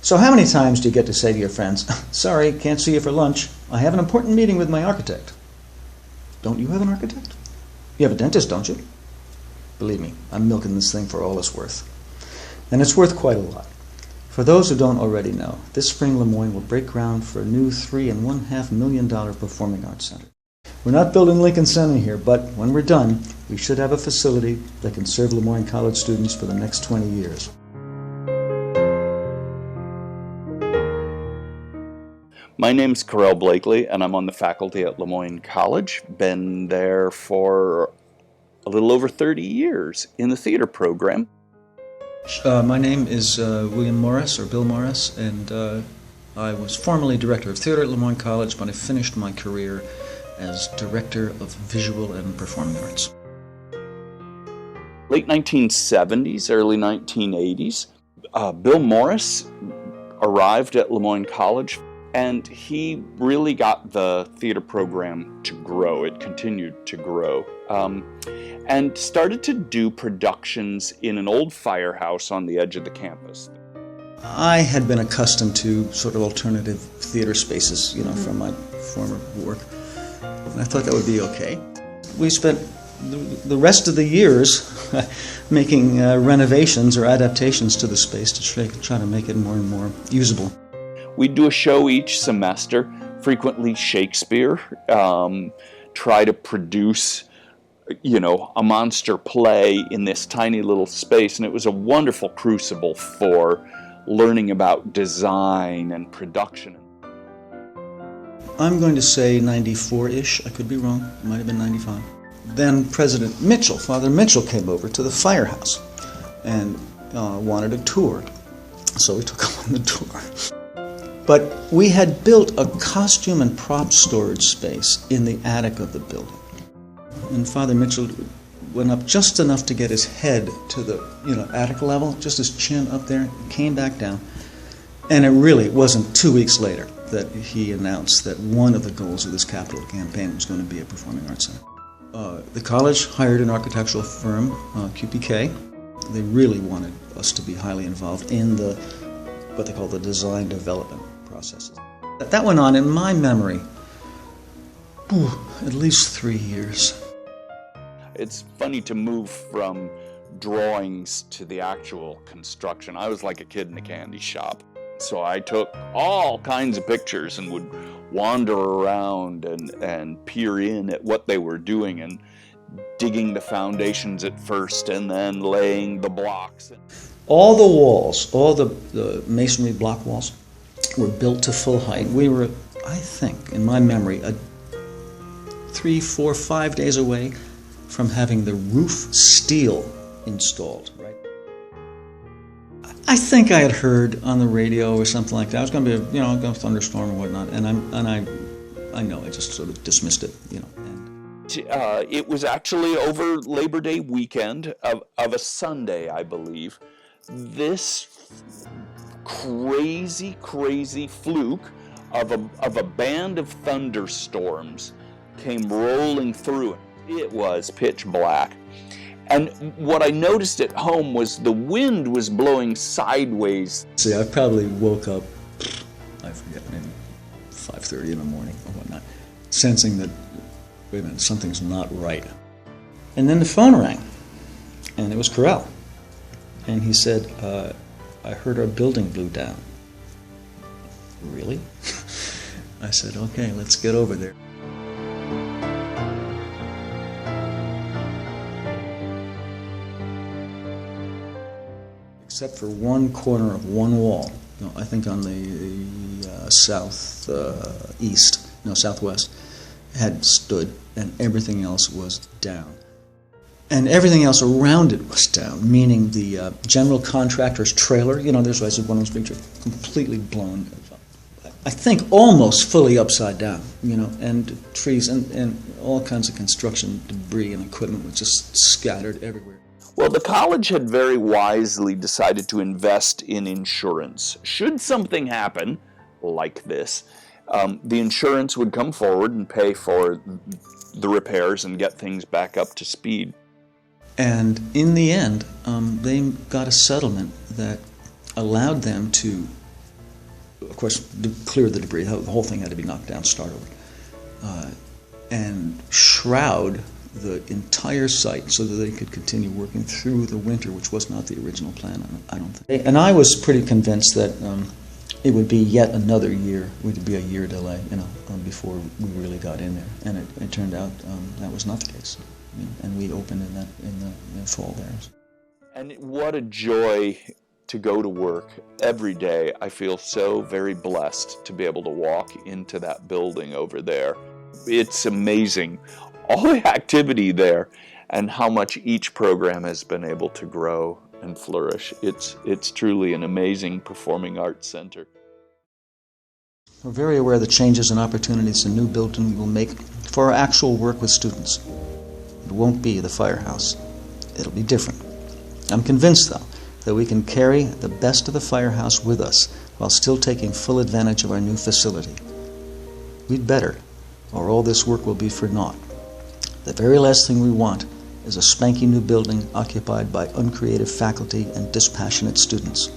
So how many times do you get to say to your friends, sorry, can't see you for lunch. I have an important meeting with my architect. Don't you have an architect? You have a dentist, don't you? Believe me, I'm milking this thing for all it's worth. And it's worth quite a lot. For those who don't already know, this spring Lemoyne will break ground for a new $3.5 million performing arts center. We're not building Lincoln Center here, but when we're done, we should have a facility that can serve Lemoyne College students for the next 20 years. My name's Carel Blakeley, and I'm on the faculty at Lemoyne College. Been there for a little over 30 years in the theater program. My name is William Morris, or Bill Morris, and I was formerly director of theater at Lemoyne College, but I finished my career as director of visual and performing arts. Late 1970s, early 1980s, Bill Morris arrived at Lemoyne College, and he really got the theater program to grow. It continued to grow. And started to do productions in an old firehouse on the edge of the campus. I had been accustomed to sort of alternative theater spaces, from my former work, and I thought that would be okay. We spent the rest of the years making renovations or adaptations to the space to try to make it more and more usable. We'd do a show each semester, frequently Shakespeare, try to produce a monster play in this tiny little space, and it was a wonderful crucible for learning about design and production. I'm going to say 94-ish, I could be wrong, it might have been 95. Then President Mitchell, Father Mitchell, came over to the firehouse and wanted a tour, so we took him on the tour. But we had built a costume and prop storage space in the attic of the building. And Father Mitchell went up just enough to get his head to the attic level, just his chin up there, came back down. And it really wasn't 2 weeks later that he announced that one of the goals of this capital campaign was going to be a performing arts center. The college hired an architectural firm, QPK. They really wanted us to be highly involved in what they call the design development processes. That went on, in my memory, at least 3 years. It's funny to move from drawings to the actual construction. I was like a kid in a candy shop. So I took all kinds of pictures and would wander around and peer in at what they were doing and digging the foundations at first and then laying the blocks. All the walls, all the masonry block walls were built to full height. We were, I think, in my memory, 3, 4, 5 days away from having the roof steel installed. Right? I think I had heard on the radio or something like that. I was going to be, a thunderstorm or whatnot, and I know I just sort of dismissed it, It was actually over Labor Day weekend of a Sunday, I believe. This crazy fluke of a band of thunderstorms came rolling through. It was pitch black. And what I noticed at home was the wind was blowing sideways. See, I probably woke up, I forget, maybe 5:30 in the morning or whatnot, sensing that, wait a minute, something's not right. And then the phone rang, and it was Karel. And he said, I heard our building blew down. Really? I said, okay, let's get over there. Except for one corner of one wall, I think on the southwest, had stood, and everything else was down. And everything else around it was down, meaning the general contractor's trailer, there's I said one of those pictures, completely blown, I think almost fully upside down, and trees and all kinds of construction debris and equipment was just scattered everywhere. Well, the college had very wisely decided to invest in insurance. Should something happen like this, the insurance would come forward and pay for the repairs and get things back up to speed. And in the end, they got a settlement that allowed them to of course, clear the debris. The whole thing had to be knocked down, start over. And shroud the entire site so that they could continue working through the winter, which was not the original plan, I don't think. And I was pretty convinced that it would be yet another year, it would be a year delay, before we really got in there. And it turned out that was not the case. And we opened in the fall there. And what a joy to go to work every day. I feel so very blessed to be able to walk into that building over there. It's amazing, all the activity there and how much each program has been able to grow and flourish. It's truly an amazing performing arts center. We're very aware of the changes and opportunities the new building will make for our actual work with students. It won't be the firehouse. It'll be different. I'm convinced, though, that we can carry the best of the firehouse with us while still taking full advantage of our new facility. We'd better, or all this work will be for naught. The very last thing we want is a spanky new building occupied by uncreative faculty and dispassionate students.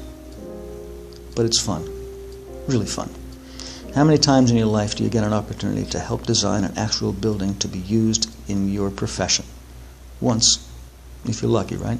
But it's fun, really fun. How many times in your life do you get an opportunity to help design an actual building to be used in your profession? Once, if you're lucky, right?